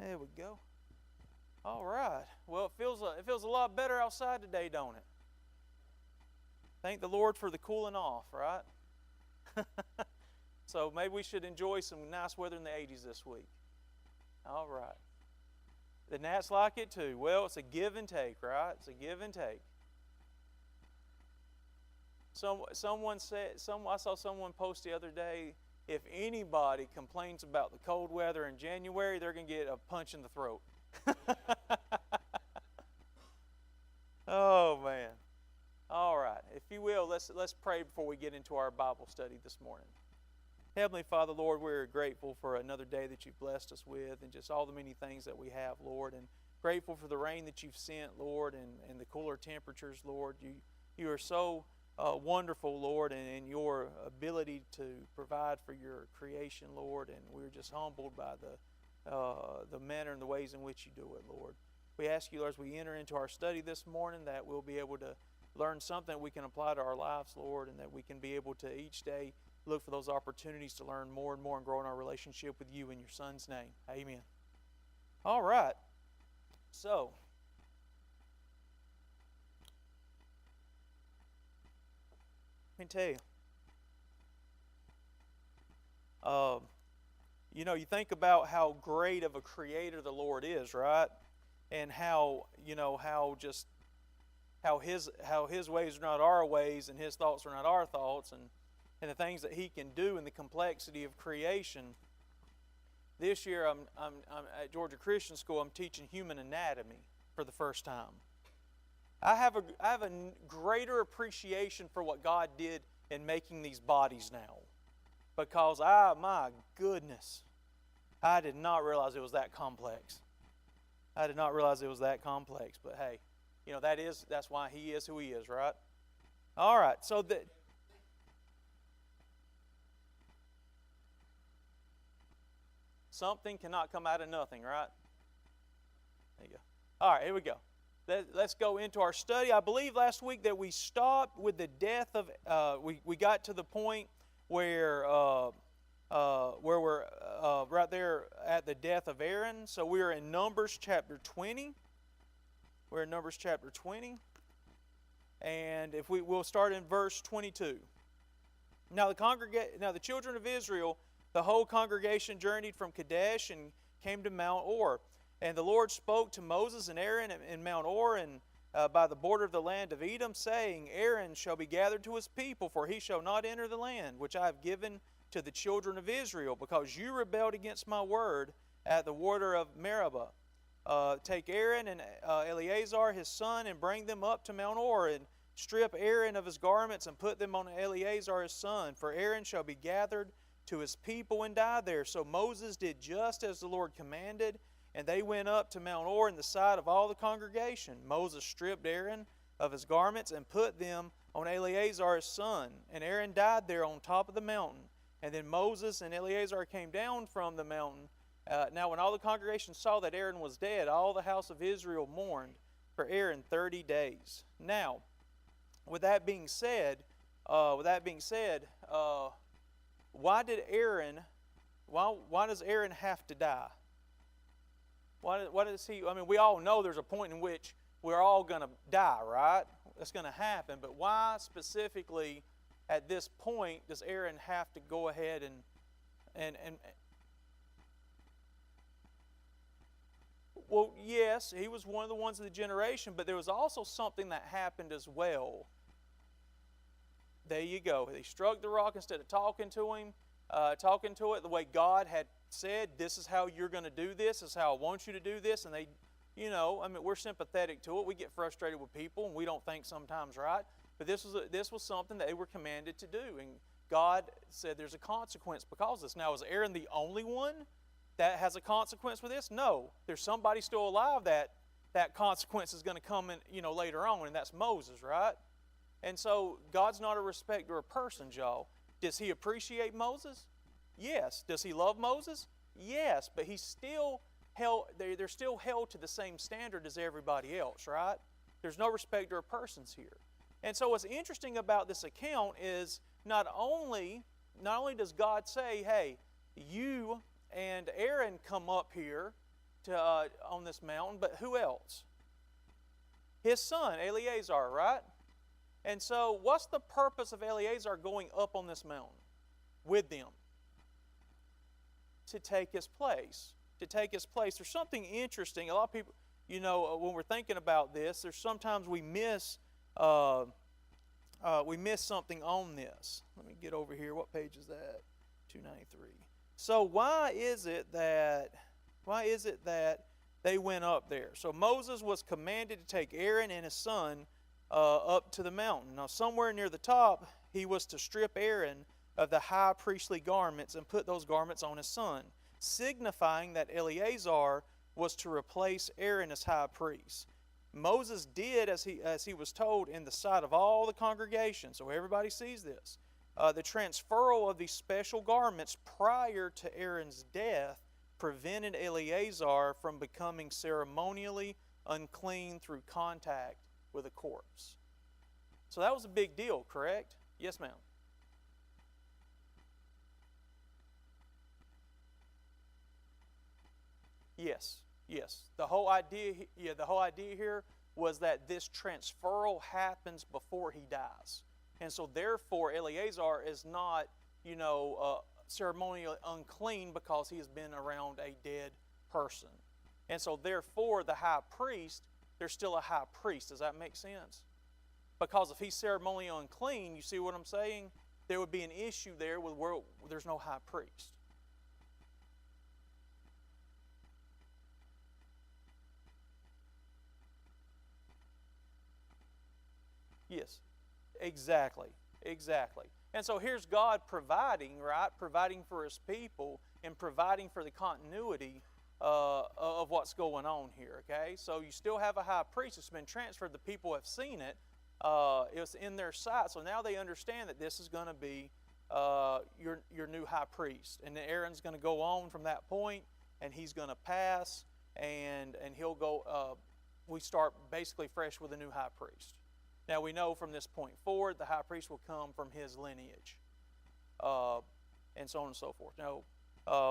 There we go. All right. Well, it feels a lot better outside today, don't it? Thank the Lord for the cooling off, right? So maybe we should enjoy some nice weather in the 80s this week. All right. The gnats like it too. Well, it's a give and take, right? It's a give and take. Someone said, I saw someone post the other day, if anybody complains about the cold weather in January, they're going to get a punch in the throat. Oh man. All right. If you will, let's pray before we get into our Bible study this morning. Heavenly Father, Lord, we're grateful for another day that you've blessed us with and just all the many things that we have, Lord, and grateful for the rain that you've sent, Lord, and the cooler temperatures, Lord. You are so wonderful, Lord, and your ability to provide for your creation, Lord, and we're just humbled by the manner and the ways in which you do it, Lord. We ask you, Lord, as we enter into our study this morning, that we'll be able to learn something we can apply to our lives, Lord, and that we can be able to each day look for those opportunities to learn more and more and grow in our relationship with you in your Son's name. Amen. All right. So, let me tell you. You think about how great of a creator the Lord is, right? And how his ways are not our ways and his thoughts are not our thoughts, and the things that he can do in the complexity of creation. This year I'm at Georgia Christian School. I'm teaching human anatomy for the first time. I have a greater appreciation for what God did in making these bodies now, because my goodness, I did not realize it was that complex. I did not realize it was that complex, but hey, that's why he is who he is, right? All right, so something cannot come out of nothing, right? There you go. All right, here we go. Let's go into our study. I believe last week that we stopped with the death of, we got to the point where we're right there at the death of Aaron. So we're in Numbers chapter 20. We're in Numbers chapter 20. And we'll start in verse 22. Now the children of Israel, the whole congregation journeyed from Kadesh and came to Mount Or. And the Lord spoke to Moses and Aaron in Mount Or and by the border of the land of Edom, saying, Aaron shall be gathered to his people, for he shall not enter the land which I have given to the children of Israel, because you rebelled against my word at the water of Meribah. Take Aaron and Eleazar his son, and bring them up to Mount Or, and strip Aaron of his garments, and put them on Eleazar his son. For Aaron shall be gathered to his people and die there. So Moses did just as the Lord commanded, and they went up to Mount Or in the sight of all the congregation. Moses stripped Aaron of his garments and put them on Eleazar his son. And Aaron died there on top of the mountain. And then Moses and Eleazar came down from the mountain. Now when all the congregation saw that Aaron was dead, all the house of Israel mourned for Aaron 30 days. Now, with that being said, why does Aaron have to die? Why does he? I mean, we all know there's a point in which we're all going to die, right? That's going to happen. But why specifically at this point does Aaron have to go ahead and well, yes, he was one of the ones of the generation, but there was also something that happened as well. There you go. They struck the rock instead of talking to it the way God had said, this is how you're going to do this, this is how I want you to do this. And they, we're sympathetic to it. We get frustrated with people and we don't think sometimes right. But this was something that they were commanded to do. And God said there's a consequence because of this. Now, is Aaron the only one that has a consequence with this? No. There's somebody still alive that consequence is going to come in, later on, and that's Moses, right? And so God's not a respecter of persons, y'all. Does he appreciate Moses? Yes. Does he love Moses? Yes. But he's still held, they're still held to the same standard as everybody else, right? There's no respecter of persons here. And so what's interesting about this account is not only does God say, hey, you and Aaron come up here on this mountain, but who else? His son, Eleazar, right? And so what's the purpose of Eleazar going up on this mountain with them? To take his place. To take his place. There's something interesting. A lot of people, when we're thinking about this, there's sometimes we miss something on this. Let me get over here. What page is that? 293. So why is it that they went up there? So Moses was commanded to take Aaron and his son up to the mountain. Now somewhere near the top, he was to strip Aaron of the high priestly garments and put those garments on his son, signifying that Eleazar was to replace Aaron as high priest. Moses did as he was told in the sight of all the congregation, so everybody sees this. The transferal of these special garments prior to Aaron's death prevented Eleazar from becoming ceremonially unclean through contact with a corpse. So that was a big deal, correct? Yes, ma'am. Yes. The whole idea here was that this transferal happens before he dies. And so therefore Eleazar is not, ceremonially unclean because he has been around a dead person. And so therefore the high priest, there's still a high priest. Does that make sense? Because if he's ceremonially unclean, you see what I'm saying? There would be an issue there with where there's no high priest. Yes, exactly. And so here's God providing, right? Providing for His people and providing for the continuity of what's going on here, okay? So you still have a high priest that's been transferred. The people have seen it. It was in their sight. So now they understand that this is going to be your new high priest. And Aaron's going to go on from that point, and he's going to pass, and he'll go, we start basically fresh with a new high priest. Now we know from this point forward, the high priest will come from his lineage, and so on and so forth. Now,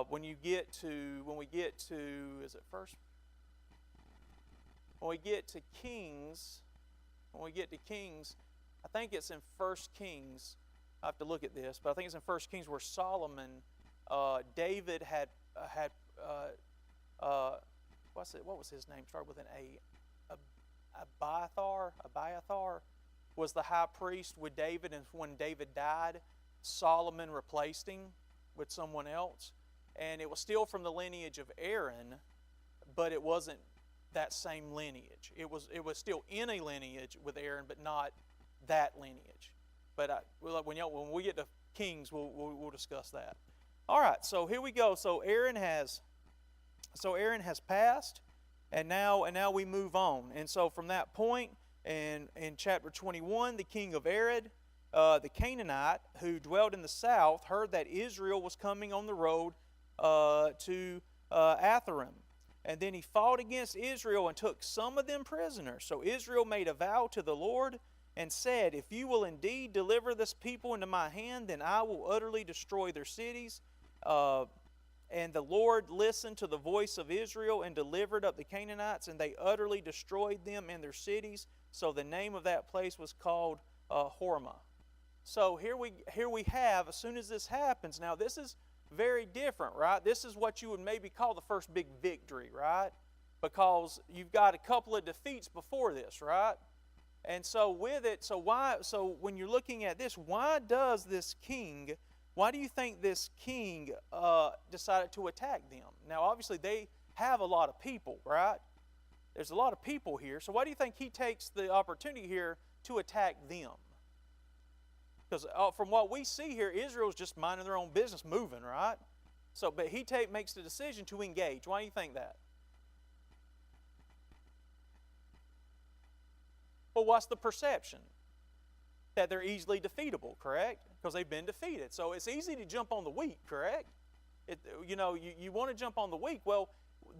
when we get to Kings, I think it's in 1 Kings. I have to look at this, but I think it's in 1 Kings where Solomon, David had what was his name? Started with an A. Abiathar was the high priest with David, and when David died, Solomon replaced him with someone else. And it was still from the lineage of Aaron, but it wasn't that same lineage. It was still in a lineage with Aaron, but not that lineage. But when we get to Kings, we'll discuss that. All right, so here we go. So Aaron has passed. And now we move on. And so from that point, in chapter 21, the king of Arad, the Canaanite, who dwelt in the south, heard that Israel was coming on the road to Atharim. And then he fought against Israel and took some of them prisoners. So Israel made a vow to the Lord and said, "If you will indeed deliver this people into my hand, then I will utterly destroy their cities." And the Lord listened to the voice of Israel and delivered up the Canaanites, and they utterly destroyed them and their cities. So the name of that place was called Hormah. So here we have, as soon as this happens, now this is very different, right? This is what you would maybe call the first big victory, right? Because you've got a couple of defeats before this, right? And so with it, so when you're looking at this, why do you think this king decided to attack them? Now, obviously, they have a lot of people, right? There's a lot of people here. So why do you think he takes the opportunity here to attack them? Because from what we see here, Israel's just minding their own business, moving, right? So, but he makes the decision to engage. Why do you think that? Well, what's the perception? That they're easily defeatable, correct? Because they've been defeated. So it's easy to jump on the weak, correct? You want to jump on the weak. Well,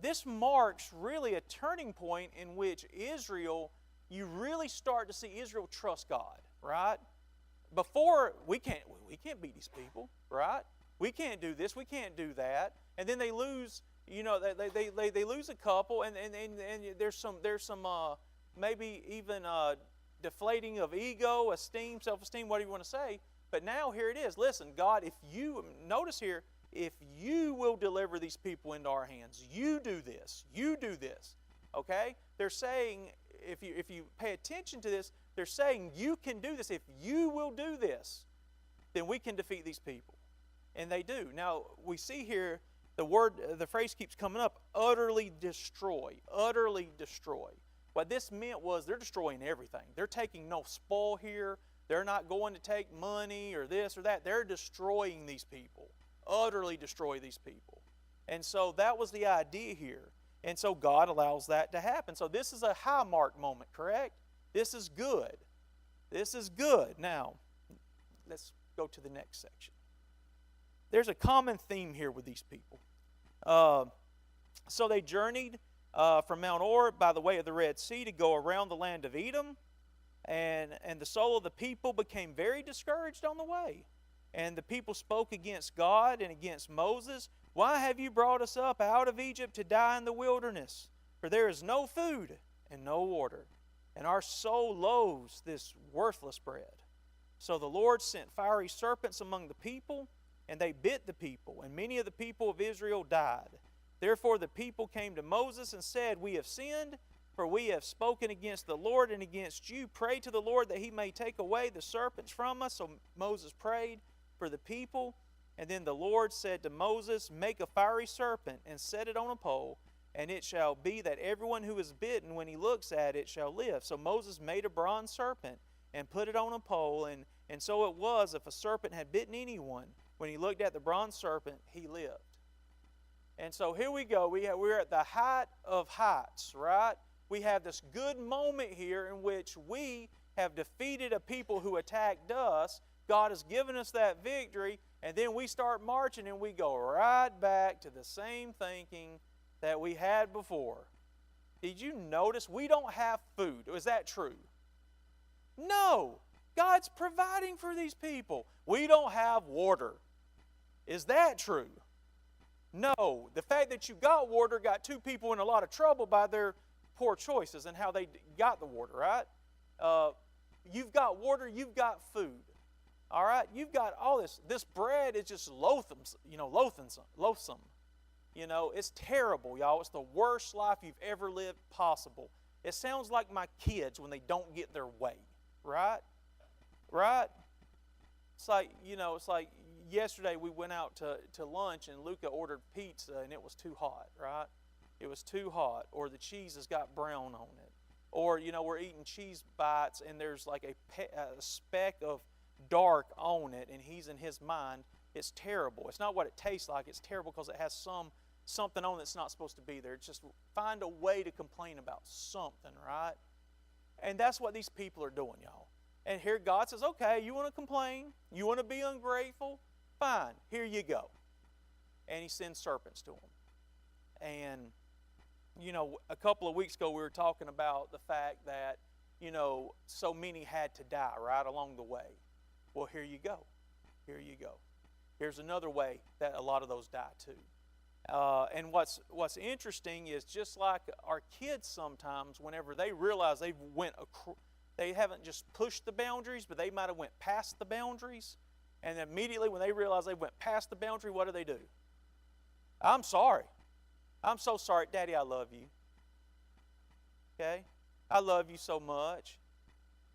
this marks really a turning point in which Israel, you really start to see Israel trust God, right? Before, we can't beat these people, right? We can't do this, we can't do that. And then they lose they lose a couple, and there's some maybe even deflating of ego, esteem, self-esteem, whatever you want to say. But now here it is. Listen, God, notice here, if you will deliver these people into our hands, you do this. You do this. Okay? They're saying, if you pay attention to this, they're saying you can do this. If you will do this, then we can defeat these people. And they do. Now, we see here the phrase keeps coming up, utterly destroy. Utterly destroy. What this meant was they're destroying everything. They're taking no spoil here. They're not going to take money or this or that. They're destroying these people. Utterly destroy these people. And so that was the idea here. And so God allows that to happen. So this is a high mark moment, correct? This is good. This is good. Now, let's go to the next section. There's a common theme here with these people. So they journeyed from Mount Or by the way of the Red Sea to go around the land of Edom. And the soul of the people became very discouraged on the way. And the people spoke against God and against Moses. Why have you brought us up out of Egypt to die in the wilderness? For there is no food and no water. And our soul loathes this worthless bread. So the Lord sent fiery serpents among the people, and they bit the people, and many of the people of Israel died. Therefore the people came to Moses and said, We have sinned, for we have spoken against the Lord and against you. Pray to the Lord that he may take away the serpents from us. So Moses prayed for the people. And then the Lord said to Moses, Make a fiery serpent and set it on a pole, and it shall be that everyone who is bitten, when he looks at it, shall live. So Moses made a bronze serpent and put it on a pole, and so it was, if a serpent had bitten anyone, when he looked at the bronze serpent, he lived. And so here we go. We're at the height of heights, right? We have this good moment here in which we have defeated a people who attacked us. God has given us that victory, and then we start marching and we go right back to the same thinking that we had before. Did you notice we don't have food? Was that true? No. God's providing for these people. We don't have water. Is that true? No. The fact that you got water got two people in a lot of trouble by their poor choices and how they got the water, right? You've got water, you've got food. All right? You've got all this. This bread is just loathsome. It's terrible, y'all. It's the worst life you've ever lived possible. It sounds like my kids when they don't get their way, right? Right? It's like yesterday we went out to lunch and Luca ordered pizza and it was too hot, right? It was too hot, or the cheese has got brown on it. Or, we're eating cheese bites and there's like a speck of dark on it, and he's in his mind, it's terrible. It's not what it tastes like, it's terrible because it has something on it that's not supposed to be there. It's just find a way to complain about something, right? And that's what these people are doing, y'all. And here God says, okay, you want to complain? You want to be ungrateful? Fine, here you go. And he sends serpents to them. And, a couple of weeks ago we were talking about the fact that, so many had to die right along the way. Well, here you go. Here you go. Here's another way that a lot of those die too. And what's interesting is just like our kids sometimes, whenever they realize they haven't just pushed the boundaries, but they might have went past the boundaries. And immediately when they realize they went past the boundary, what do? I'm sorry. I'm so sorry. Daddy, I love you. Okay? I love you so much.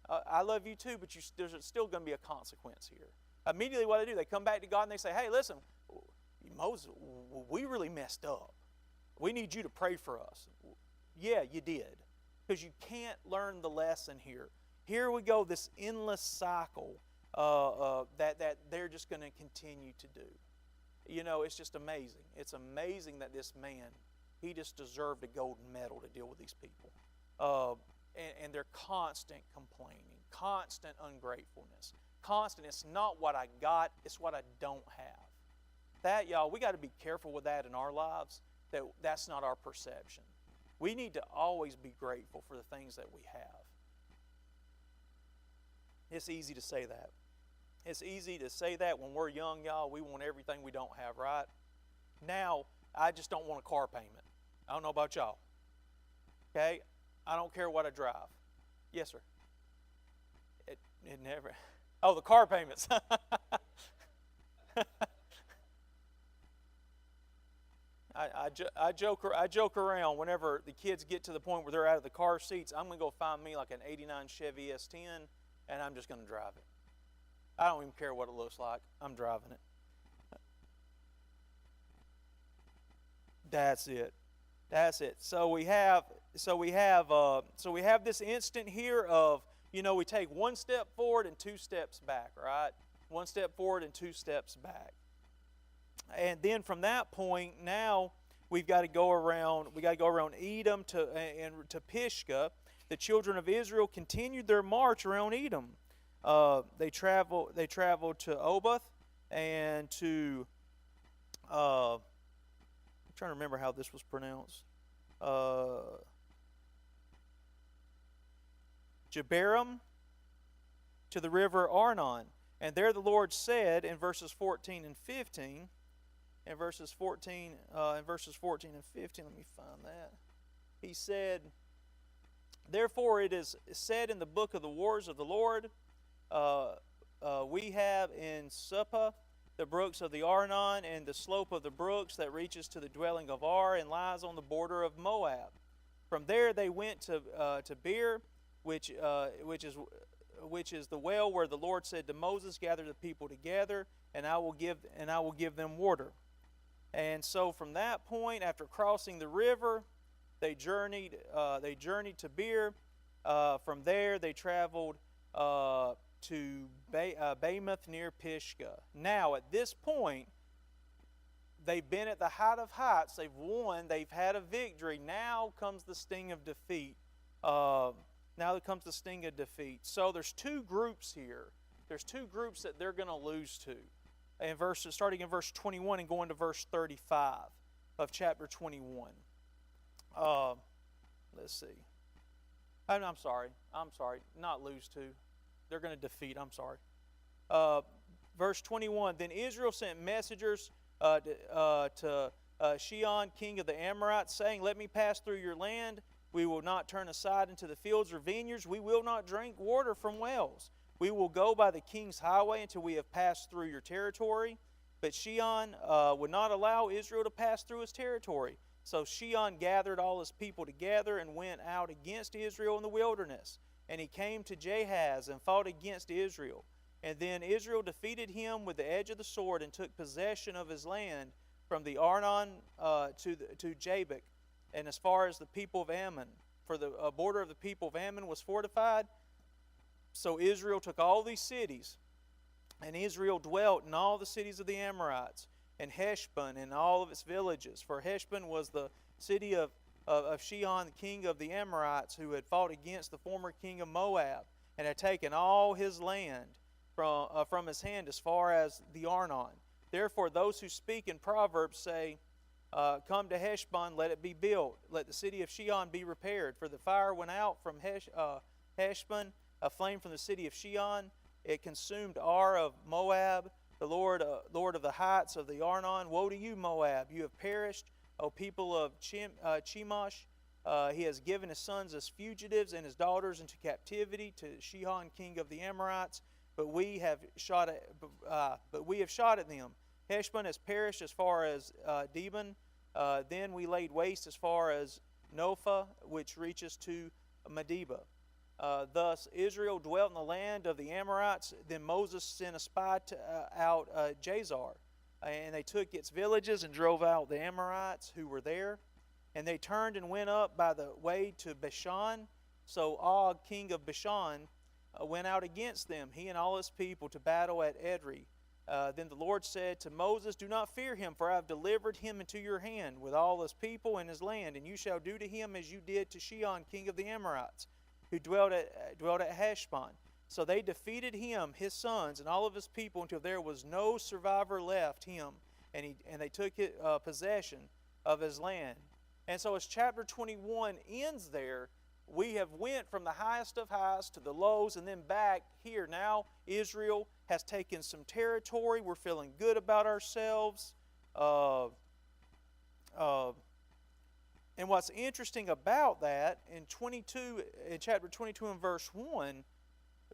I love you too, but there's still going to be a consequence here. Immediately what they come back to God and they say, hey, listen, Moses, we really messed up. We need you to pray for us. Yeah, you did. Because you can't learn the lesson here. Here we go, this endless cycle that they're just going to continue to do. It's just amazing. It's amazing that this man, he just deserved a golden medal to deal with these people. And their constant complaining, constant ungratefulness, constant, it's not what I got, it's what I don't have. That, y'all, we got to be careful with that in our lives, that's not our perception. We need to always be grateful for the things that we have. It's easy to say that. It's easy to say that when we're young, y'all. We want everything we don't have, right? Now, I just don't want a car payment. I don't know about y'all. Okay? I don't care what I drive. Yes, sir. It never. Oh, the car payments. I joke around whenever the kids get to the point where they're out of the car seats. I'm going to go find me like an '89 Chevy S10, and I'm just going to drive it. I don't even care what it looks like. I'm driving it. That's it. That's it. So we have this instant here of, we take one step forward and two steps back, right? One step forward and two steps back. And then from that point, now we've got to go around. We got to go around Edom to Pisgah. The children of Israel continued their march around Edom. They traveled to Oboth and to. I'm trying to remember how this was pronounced. Jebarim, to the river Arnon. And there the Lord said in verses 14 and 15. In verses 14 and 15, let me find that. He said, "Therefore it is said in the book of the wars of the Lord, we have in Suppah the brooks of the Arnon, and the slope of the brooks that reaches to the dwelling of Ar, and lies on the border of Moab. From there they went to Beer, which is the well where the Lord said to Moses, Gather the people together, and I will give them water. And so from that point, after crossing the river, they journeyed to Beer. From there, they traveled to Bamoth near Pisgah. Now, at this point, they've been at the height of heights. They've won. They've had a victory. Now comes the sting of defeat. So there's two groups here. There's two groups that they're going to lose to. Starting in verse 21 and going to verse 35 of chapter 21. Let's see. I'm sorry. Not lose to. They're going to defeat. I'm sorry. Verse 21. Then Israel sent messengers to Sihon, king of the Amorites, saying, Let me pass through your land. We will not turn aside into the fields or vineyards. We will not drink water from wells. We will go by the king's highway until we have passed through your territory. But Sihon would not allow Israel to pass through his territory. So Sihon gathered all his people together and went out against Israel in the wilderness. And he came to Jahaz and fought against Israel. And then Israel defeated him with the edge of the sword and took possession of his land from the Arnon to Jabbok, and as far as the people of Ammon. For the border of the people of Ammon was fortified. So Israel took all these cities, and Israel dwelt in all the cities of the Amorites, and Heshbon and all of its villages. For Heshbon was the city of Sihon, the king of the Amorites, who had fought against the former king of Moab, and had taken all his land from his hand as far as the Arnon. Therefore those who speak in Proverbs say, Come to Heshbon, let it be built. Let the city of Sihon be repaired. For the fire went out from Heshbon, a flame from the city of Sihon. It consumed Ar of Moab, the Lord of the heights of the Arnon. Woe to you, Moab! You have perished, O people of Chemosh. He has given his sons as fugitives and his daughters into captivity to Sihon, king of the Amorites. But we have shot at them. Heshbon has perished as far as Dibon. Then we laid waste as far as Nophah, which reaches to Medeba. Thus Israel dwelt in the land of the Amorites. Then Moses sent a spy out Jazar, and they took its villages and drove out the Amorites who were there. And they turned and went up by the way to Bashan. So Og, king of Bashan, went out against them, he and all his people, to battle at Edrei. Then the Lord said to Moses, Do not fear him, for I have delivered him into your hand with all his people and his land, and you shall do to him as you did to Sihon, king of the Amorites, who dwelt at Heshbon. So they defeated him, his sons, and all of his people, until there was no survivor left him, and they took possession of his land. And so as chapter 21 ends there, we have went from the highest of highs to the lows and then back here. Now Israel has taken some territory. We're feeling good about ourselves. And what's interesting about that, in chapter 22 and verse 1,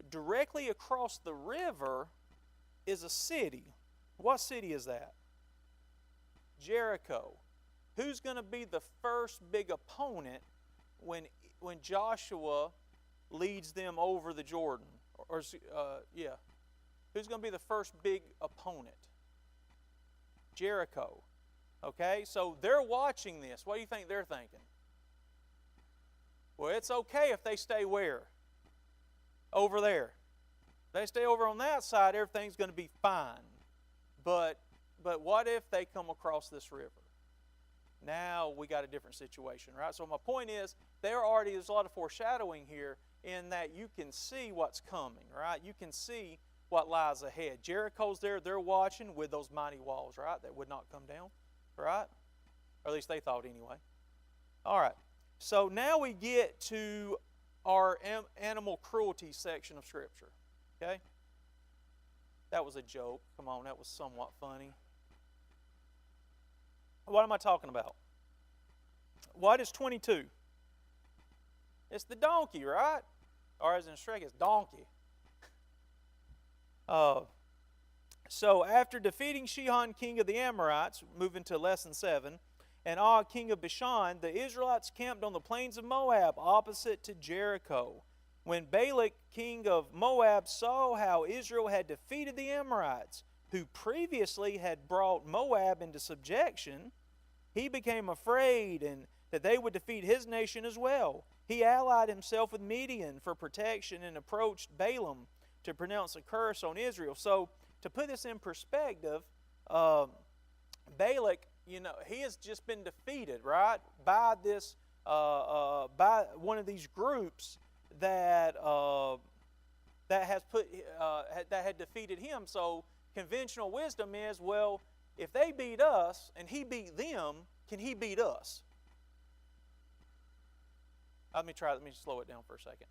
directly across the river is a city. What city is that? Jericho. Who's going to be the first big opponent when Joshua leads them over the Jordan? Who's going to be the first big opponent? Jericho. Okay, so they're watching this. What do you think they're thinking? Well, it's okay if they stay where? Over there. If they stay over on that side, everything's going to be fine. But what if they come across this river? Now we got a different situation, right? So my point is, there's a lot of foreshadowing here in that you can see what's coming, right? You can see what lies ahead. Jericho's there, they're watching with those mighty walls, right? That would not come down, right? Or at least they thought anyway. All right, so now we get to our animal cruelty section of Scripture, okay? That was a joke. Come on, that was somewhat funny. What am I talking about? What is 22? It's the donkey, right? Or as in Shrek, it's donkey. So after defeating Sihon, king of the Amorites, moving to lesson 7, and Og, king of Bashan, the Israelites camped on the plains of Moab, opposite to Jericho. When Balak, king of Moab, saw how Israel had defeated the Amorites, who previously had brought Moab into subjection, he became afraid and that they would defeat his nation as well. He allied himself with Midian for protection and approached Balaam to pronounce a curse on Israel. So, to put this in perspective, Balak, he has just been defeated, right, by this, by one of these groups that had defeated him. So, conventional wisdom is, well, if they beat us and he beat them, can he beat us? Let me slow it down for a second.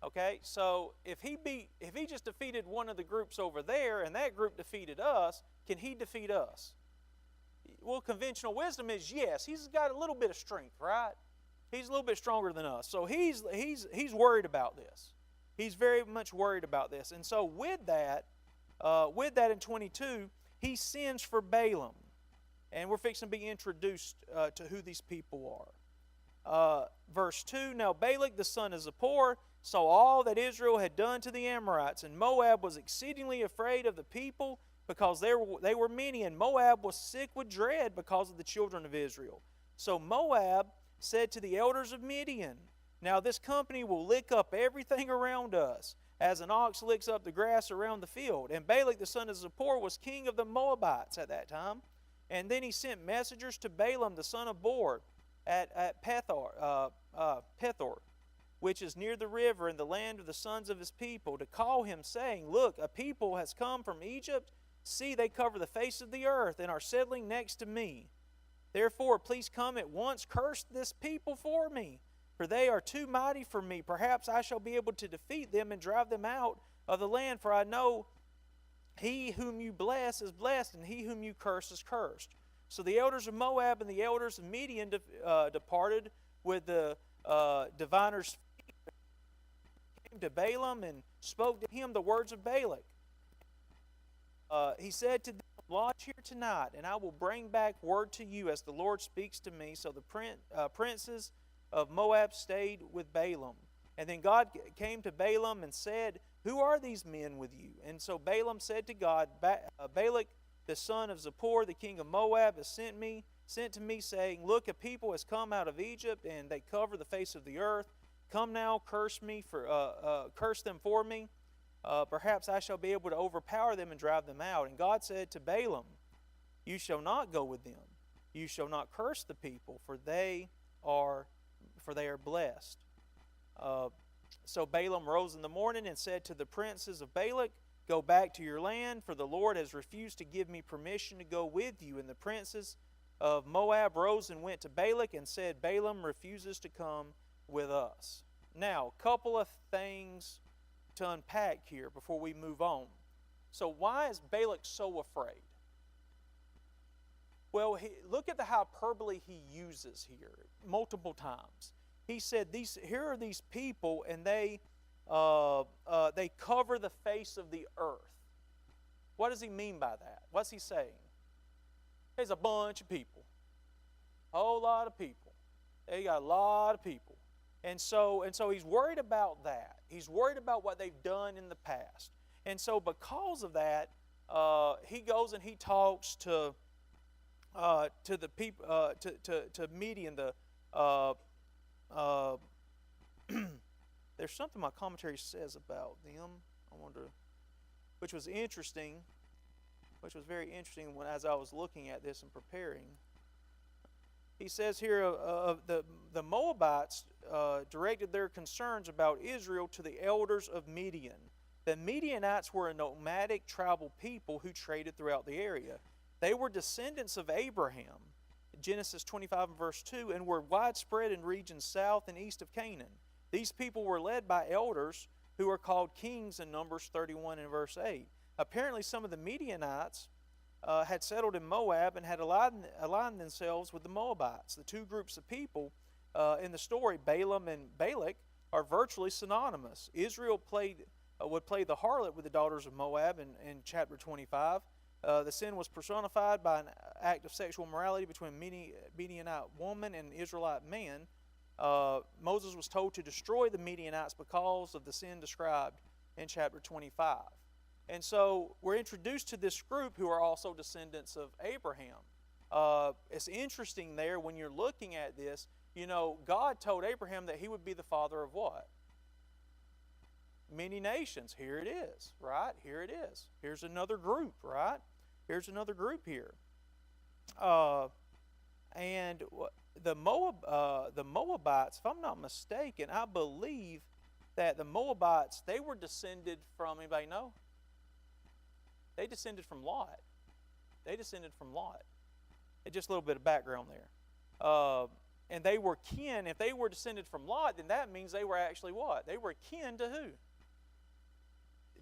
Okay, so if he just defeated one of the groups over there and that group defeated us, can he defeat us? Well, conventional wisdom is yes. He's got a little bit of strength, right? He's a little bit stronger than us. So he's worried about this. He's very much worried about this. And so with that in 22, he sends for Balaam. And we're fixing to be introduced to who these people are. Verse 2, now Balak the son of Zippor saw all that Israel had done to the Amorites, and Moab was exceedingly afraid of the people because they were many, and Moab was sick with dread because of the children of Israel. So Moab said to the elders of Midian, now this company will lick up everything around us, as an ox licks up the grass around the field. And Balak the son of Zippor was king of the Moabites at that time. And then he sent messengers to Balaam the son of Beor at Pethor, which is near the river in the land of the sons of his people, to call him, saying, look, a people has come from Egypt. See, they cover the face of the earth and are settling next to me. Therefore, please come at once, curse this people for me, for they are too mighty for me. Perhaps I shall be able to defeat them and drive them out of the land, for I know he whom you bless is blessed, and he whom you curse is cursed. So the elders of Moab and the elders of Midian departed with the diviners, came to Balaam and spoke to him the words of Balak. He said to them, lodge here tonight, and I will bring back word to you as the Lord speaks to me. So the princes of Moab stayed with Balaam. And then God came to Balaam and said, who are these men with you? And so Balaam said to God, Balak, the son of Zippor, the king of Moab, has sent to me, saying, look, a people has come out of Egypt, and they cover the face of the earth. Come now, curse them for me. Perhaps I shall be able to overpower them and drive them out. And God said to Balaam, you shall not go with them. You shall not curse the people, for they are blessed. So Balaam rose in the morning and said to the princes of Balak, go back to your land, for the Lord has refused to give me permission to go with you. And the princes of Moab rose and went to Balak and said, Balaam refuses to come with us. Now, a couple of things to unpack here before we move on. So why is Balak so afraid? Well, look at the hyperbole he uses here multiple times. He said, here are these people, and they cover the face of the earth. What does he mean by that? What's he saying? There's a bunch of people. A whole lot of people. They got a lot of people. And so he's worried about that. He's worried about what they've done in the past. And so because of that, he goes and he talks to the people, to Midian. There's something my commentary says about them. I wonder, which was interesting, which was very interesting as I was looking at this and preparing. He says here, the Moabites directed their concerns about Israel to the elders of Midian. The Midianites were a nomadic tribal people who traded throughout the area. They were descendants of Abraham, Genesis 25 and verse 2, and were widespread in regions south and east of Canaan. These people were led by elders who are called kings in Numbers 31 and verse 8. Apparently some of the Midianites had settled in Moab and had aligned themselves with the Moabites. The two groups of people in the story, Balaam and Balak, are virtually synonymous. Israel would play the harlot with the daughters of Moab in chapter 25. The sin was personified by an act of sexual immorality between Midianite woman and Israelite man. Moses was told to destroy the Midianites because of the sin described in chapter 25. And so we're introduced to this group who are also descendants of Abraham. It's interesting there when you're looking at this, God told Abraham that he would be the father of what? Many nations. Here it is, right? Here it is. Here's another group, right? Here's another group here. And the Moabites, if I'm not mistaken, I believe that the Moabites, they were descended from, anybody know? They descended from Lot. They descended from Lot. And just a little bit of background there. And they were kin. If they were descended from Lot, then that means they were actually what? They were kin to who?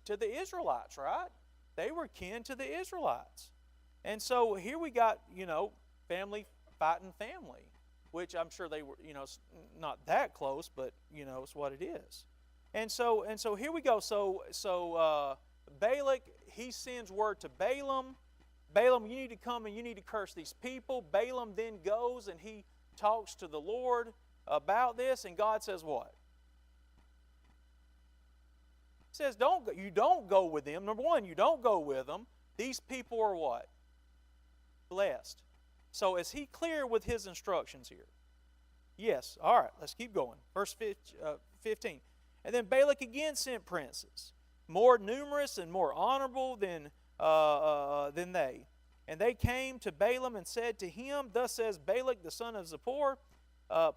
To the Israelites, right? They were kin to the Israelites. And so here we got, family fighting family, which I'm sure they were, not that close, but, it's what it is. And so here we go. So Balak, he sends word to Balaam. Balaam, you need to come and you need to curse these people. Balaam then goes and he talks to the Lord about this, and God says what? He says, you don't go with them. Number one, you don't go with them. These people are what? Blessed. So is he clear with his instructions here? Yes. All right, let's keep going. Verse 15. And then Balak again sent princes, more numerous and more honorable than they. And they came to Balaam and said to him, Thus says Balak the son of Zippor,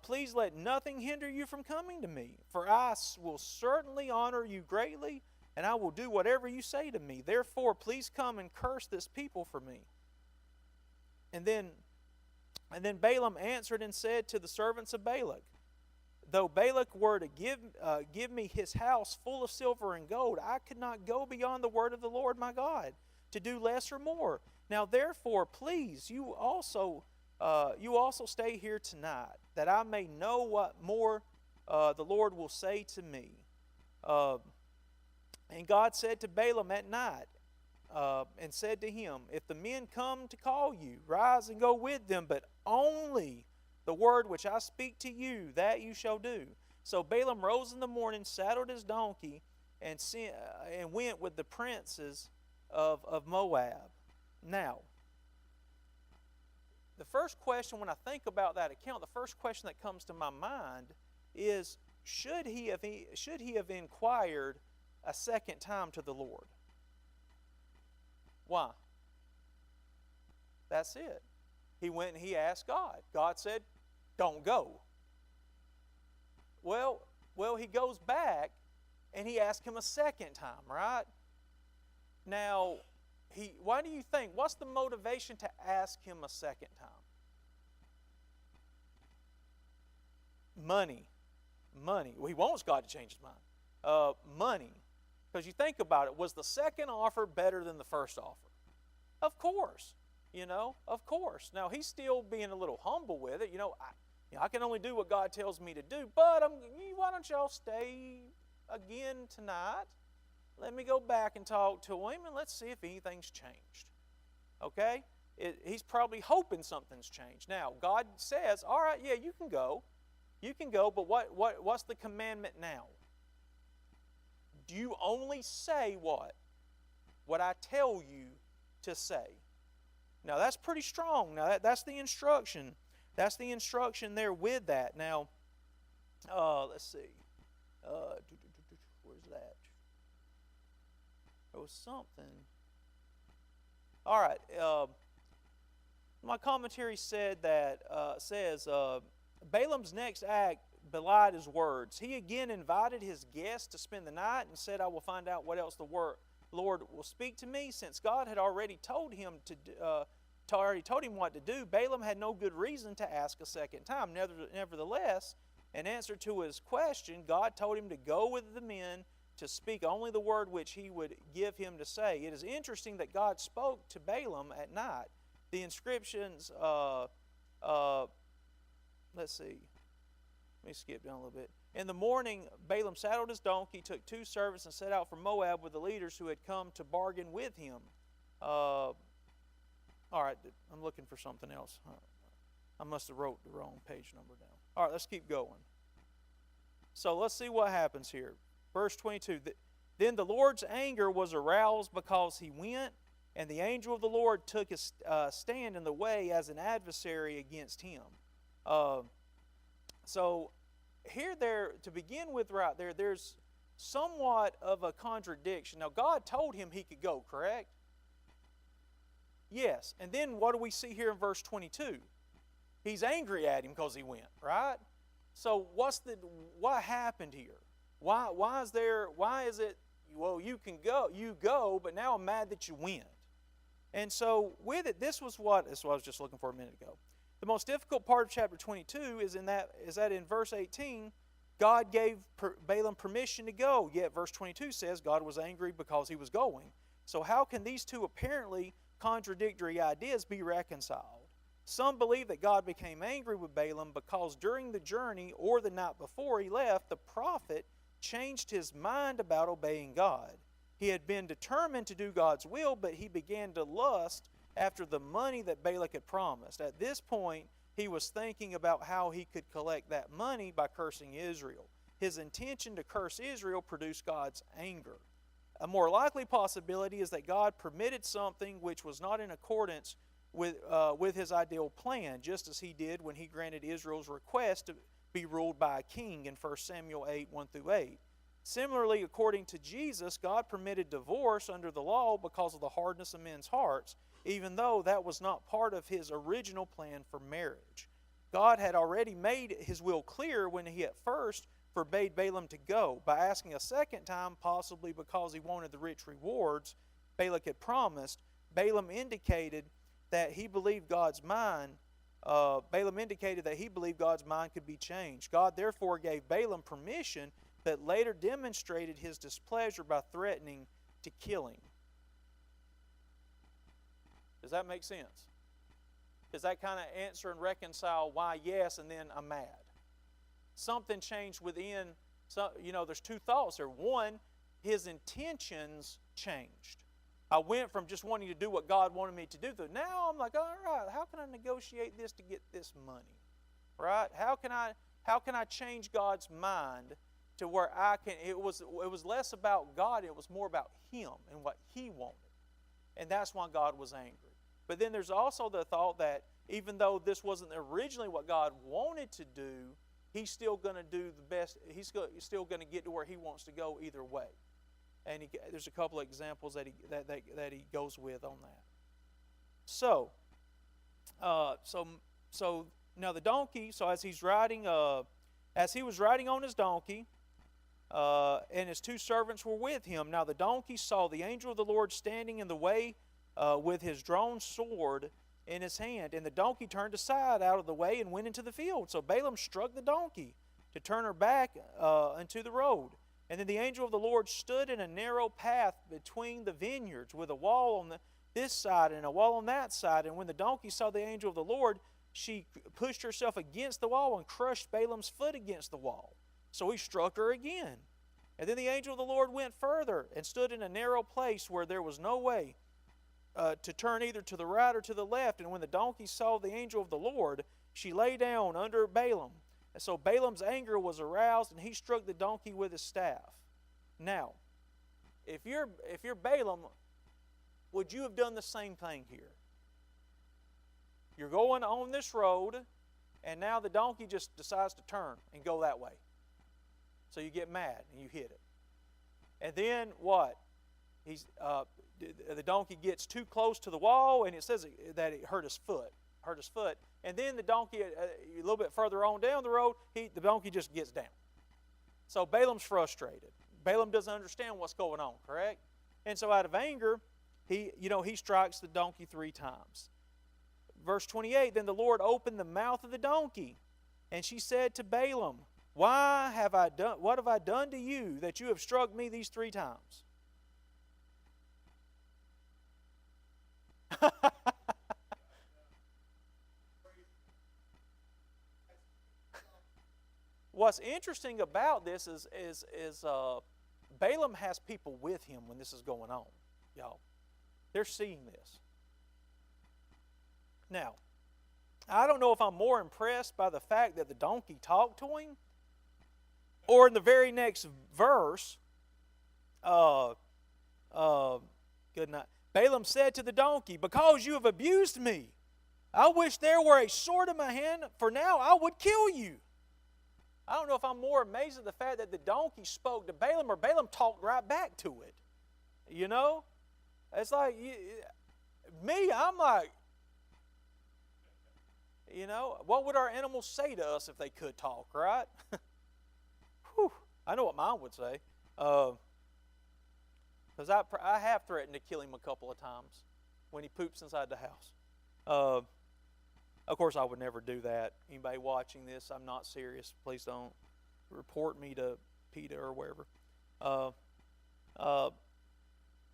please let nothing hinder you from coming to me, for I will certainly honor you greatly, and I will do whatever you say to me. Therefore, please come and curse this people for me. And then Balaam answered and said to the servants of Balak, Though Balak were to give me his house full of silver and gold, I could not go beyond the word of the Lord my God, to do less or more. Now therefore, please, you also stay here tonight, that I may know what more the Lord will say to me. And God said to Balaam at night, and said to him, If the men come to call you, rise and go with them, but only the word which I speak to you, that you shall do. So Balaam rose in the morning, saddled his donkey, and went with the princes of Moab. Now, the first question when I think about that account, the first question that comes to my mind is, should he have inquired a second time to the Lord? Why? That's it. He went and he asked God. God said, don't go. Well, he goes back and he asks him a second time, right? Now, why do you think? What's the motivation to ask him a second time? Money. Well, he wants God to change his mind. Money. Because you think about it, was the second offer better than the first offer? Of course. Of course. Now, he's still being a little humble with it. I can only do what God tells me to do, but why don't y'all stay again tonight? Let me go back and talk to him, and let's see if anything's changed. Okay? He's probably hoping something's changed. Now, God says, all right, yeah, you can go. You can go, but what's the commandment now? Do you only say what? What I tell you to say. Now, that's pretty strong. Now, that's the instruction. That's the instruction there with that. Now, let's see. Where's that? There was something. All right. My commentary says Balaam's next act belied his words. He again invited his guests to spend the night and said, I will find out what else the Lord will speak to me. Since God had already told him what to do, Balaam had no good reason to ask a second time. Nevertheless, in answer to his question, God told him to go with the men to speak only the word which he would give him to say. It is interesting that God spoke to Balaam at night. The inscriptions, let's see. Let me skip down a little bit. In the morning, Balaam saddled his donkey, took 2 servants, and set out for Moab with the leaders who had come to bargain with him. All right, I'm looking for something else. I must have wrote the wrong page number down. All right, let's keep going. So let's see what happens here. Verse 22, Then the Lord's anger was aroused because he went, and the angel of the Lord took his stand in the way as an adversary against him. So here to begin with right there, there's somewhat of a contradiction. Now, God told him he could go, correct? Yes. And then what do we see here in verse 22? He's angry at him because he went, right? So what happened here? Why is it, well, you go, but now I'm mad that you went. And so with it, this was what I was just looking for a minute ago. The most difficult part of chapter 22 is that in verse 18, God gave Balaam permission to go, yet verse 22 says God was angry because he was going. So how can these two apparently contradictory ideas be reconciled? Some believe that God became angry with Balaam because during the journey or the night before he left, the prophet changed his mind about obeying God. He had been determined to do God's will, but he began to lust after the money that Balak had promised. At this point, he was thinking about how he could collect that money by cursing Israel. His intention to curse Israel produced God's anger. A more likely possibility is that God permitted something which was not in accordance with his ideal plan, just as he did when he granted Israel's request to be ruled by a king in 1 Samuel 8, 1-8. Similarly, according to Jesus, God permitted divorce under the law because of the hardness of men's hearts, even though that was not part of his original plan for marriage. God had already made his will clear when he at first forbade Balaam to go. By asking a second time, possibly because he wanted the rich rewards Balak had promised, Balaam indicated that he believed God's mind could be changed. God therefore gave Balaam permission, but later demonstrated his displeasure by threatening to kill him. Does that make sense? Does that kind of answer and reconcile why yes and then I'm mad? Something changed within, there's two thoughts there. One, his intentions changed. I went from just wanting to do what God wanted me to do to now I'm like, all right, how can I negotiate this to get this money? Right? How can I change God's mind to where I can, it was less about God, it was more about him and what he wanted. And that's why God was angry. But then there's also the thought that even though this wasn't originally what God wanted to do, he's still going to do the best. He's still going to get to where he wants to go either way. And there's a couple of examples that he goes with on that. So now the donkey. So as he was riding on his donkey, and his 2 servants were with him. Now the donkey saw the angel of the Lord standing in the way with his drawn sword in his hand. And the donkey turned aside out of the way and went into the field. So Balaam struck the donkey to turn her back into the road. And then the angel of the Lord stood in a narrow path between the vineyards with a wall on this side and a wall on that side. And when the donkey saw the angel of the Lord, she pushed herself against the wall and crushed Balaam's foot against the wall. So he struck her again. And then the angel of the Lord went further and stood in a narrow place where there was no way to turn either to the right or to the left. And when the donkey saw the angel of the Lord, she lay down under Balaam. And so Balaam's anger was aroused, and he struck the donkey with his staff. Now, if you're Balaam, would you have done the same thing here? You're going on this road, and now the donkey just decides to turn and go that way. So you get mad and you hit it. And then what? The donkey gets too close to the wall, and it says that it hurt his foot. And then the donkey, a little bit further on down the road, the donkey just gets down. So Balaam's frustrated. Balaam doesn't understand what's going on, correct? And so out of anger, he strikes the donkey 3 times. Verse 28, then the Lord opened the mouth of the donkey, and she said to Balaam, what have I done to you that you have struck me these 3 times? What's interesting about this is Balaam has people with him when this is going on, y'all. They're seeing this. Now, I don't know if I'm more impressed by the fact that the donkey talked to him, or in the very next verse, good night. Balaam said to the donkey, because you have abused me, I wish there were a sword in my hand, for now I would kill you. I don't know if I'm more amazed at the fact that the donkey spoke to Balaam, or Balaam talked right back to it. You know? It's like, I'm like, what would our animals say to us if they could talk, right? Whew, I know what mine would say. Because I have threatened to kill him a couple of times when he poops inside the house. Of course, I would never do that. Anybody watching this, I'm not serious. Please don't report me to PETA or wherever.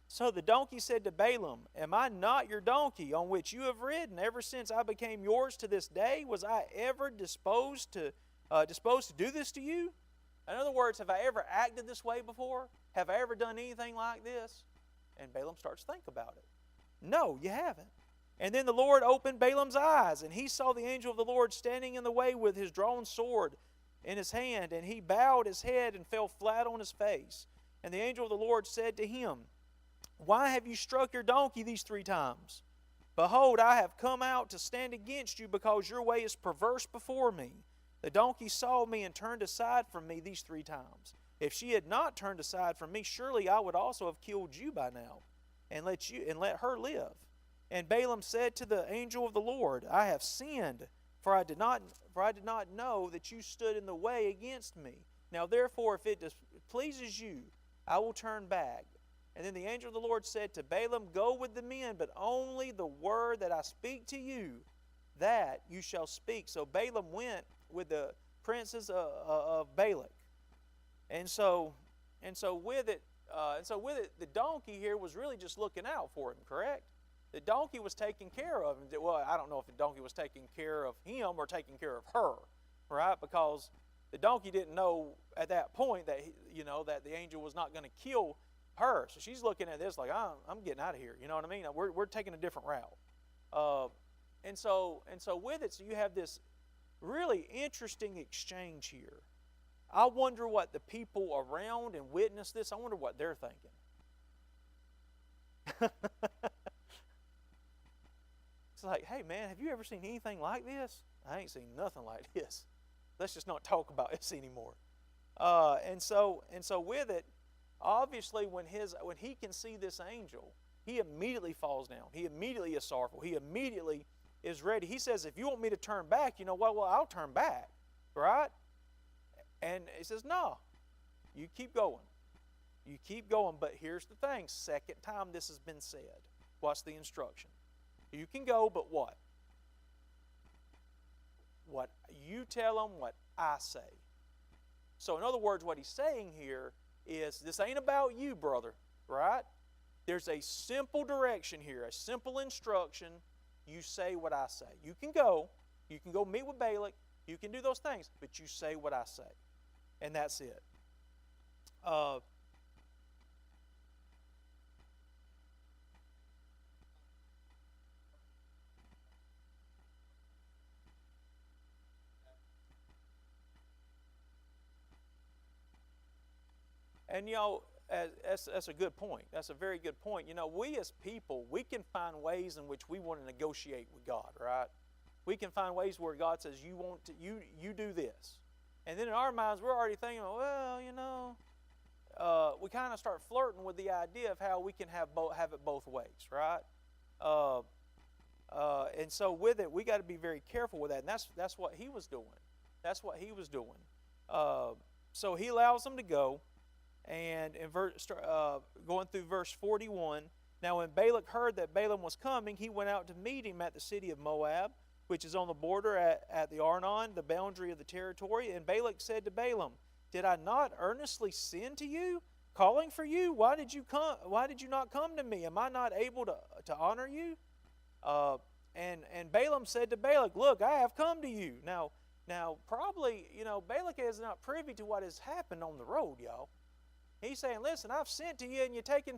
So the donkey said to Balaam, am I not your donkey on which you have ridden ever since I became yours to this day? Was I ever disposed to do this to you? In other words, have I ever acted this way before? Have I ever done anything like this? And Balaam starts to think about it. No, you haven't. And then the Lord opened Balaam's eyes, and he saw the angel of the Lord standing in the way with his drawn sword in his hand, and he bowed his head and fell flat on his face. And the angel of the Lord said to him, why have you struck your donkey these 3 times? Behold, I have come out to stand against you because your way is perverse before me. The donkey saw me and turned aside from me these 3 times. If she had not turned aside from me, surely I would also have killed you by now, and let her live. And Balaam said to the angel of the Lord, I have sinned, for I did not know that you stood in the way against me. Now therefore, if it displeases you, I will turn back. And then the angel of the Lord said to Balaam, go with the men, but only the word that I speak to you, that you shall speak. So Balaam went with the princes of Balak. And so with it, the donkey here was really just looking out for him, correct? The donkey was taking care of him. Well, I don't know if the donkey was taking care of him or taking care of her, right? Because the donkey didn't know at that point that that the angel was not going to kill her. So she's looking at this like, I'm getting out of here. You know what I mean? We're taking a different route. And so with it, so you have this really interesting exchange here. I wonder what the people around and witness this, I wonder what they're thinking. It's like, hey man, have you ever seen anything like this? I ain't seen nothing like this. Let's just not talk about this anymore. And so with it, obviously when he can see this angel, he immediately falls down. He immediately is sorrowful. He immediately is ready. He says, if you want me to turn back, you know what? Well, I'll turn back, right? And he says, no, you keep going. You keep going, but here's the thing. Second time this has been said. What's the instruction? You can go, but what? What you tell them, what I say. So in other words, what he's saying here is, this ain't about you, brother, right? There's a simple direction here, a simple instruction. You say what I say. You can go meet with Balak, you can do those things, but you say what I say. And that's it. And that's a good point. That's a very good point. We as people, we can find ways in which we want to negotiate with God, right? We can find ways where God says, you do this. And then in our minds, we're already thinking, well, we kind of start flirting with the idea of how we can have it both ways, right? And so with it, we got to be very careful with that. And that's what he was doing. That's what he was doing. So he allows them to go. And going through verse 41, now when Balak heard that Balaam was coming, he went out to meet him at the city of Moab, which is on the border at the Arnon, the boundary of the territory. And Balak said to Balaam, "Did I not earnestly send to you, calling for you? Why did you not come to me? Am I not able to honor you?" And Balaam said to Balak, "Look, I have come to you." Now probably, Balak is not privy to what has happened on the road, y'all. He's saying, "Listen, I've sent to you, and you're taking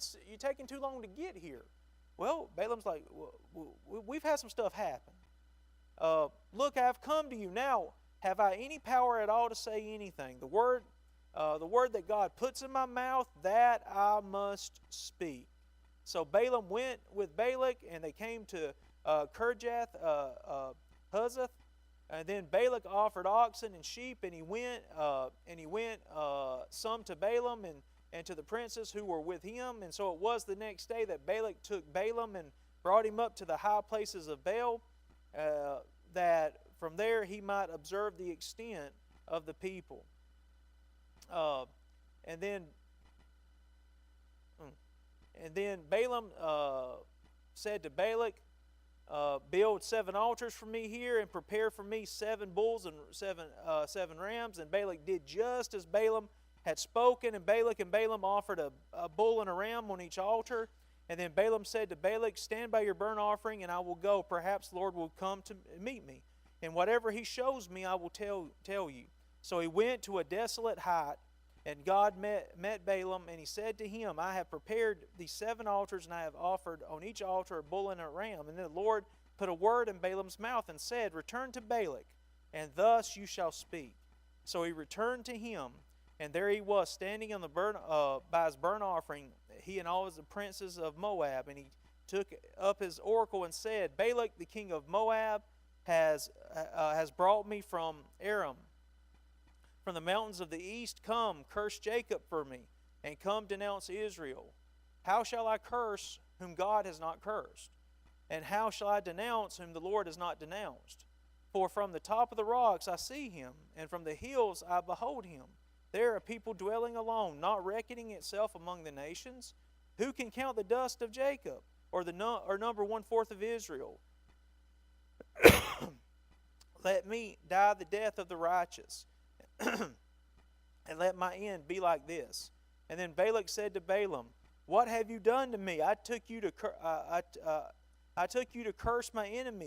too long to get here." Well, Balaam's like, "We've had some stuff happen. Look, I've come to you. Now, have I any power at all to say anything? The word that God puts in my mouth, that I must speak." So Balaam went with Balak, and they came to Kirjath Huzoth. And then Balak offered oxen and sheep, and he went some to Balaam and to the princes who were with him. And so it was the next day that Balak took Balaam and brought him up to the high places of Baal, that from there he might observe the extent of the people. And then Balaam said to Balak, "Build 7 altars for me here, and prepare for me 7 bulls and 7 rams." And Balak did just as Balaam had spoken, and Balak and Balaam offered a bull and a ram on each altar. And then Balaam said to Balak, "Stand by your burnt offering, and I will go. Perhaps the Lord will come to meet me. And whatever he shows me, I will tell you." So he went to a desolate height, and God met Balaam, and he said to him, "I have prepared these 7 altars, and I have offered on each altar a bull and a ram." And then the Lord put a word in Balaam's mouth and said, "Return to Balak, and thus you shall speak." So he returned to him, and there he was standing on the by his burnt offering, he and all the princes of Moab. And he took up his oracle and said, "Balak, the king of Moab, has brought me from Aram, from the mountains of the east. Come, curse Jacob for me, and come denounce Israel. How shall I curse whom God has not cursed? And how shall I denounce whom the Lord has not denounced? For from the top of the rocks I see him, and from the hills I behold him. There are people dwelling alone, not reckoning itself among the nations. Who can count the dust of Jacob, or number 1/4 of Israel? Let me die the death of the righteous, and let my end be like this." And then Balak said to Balaam, "What have you done to me? I took you to curse my enemy."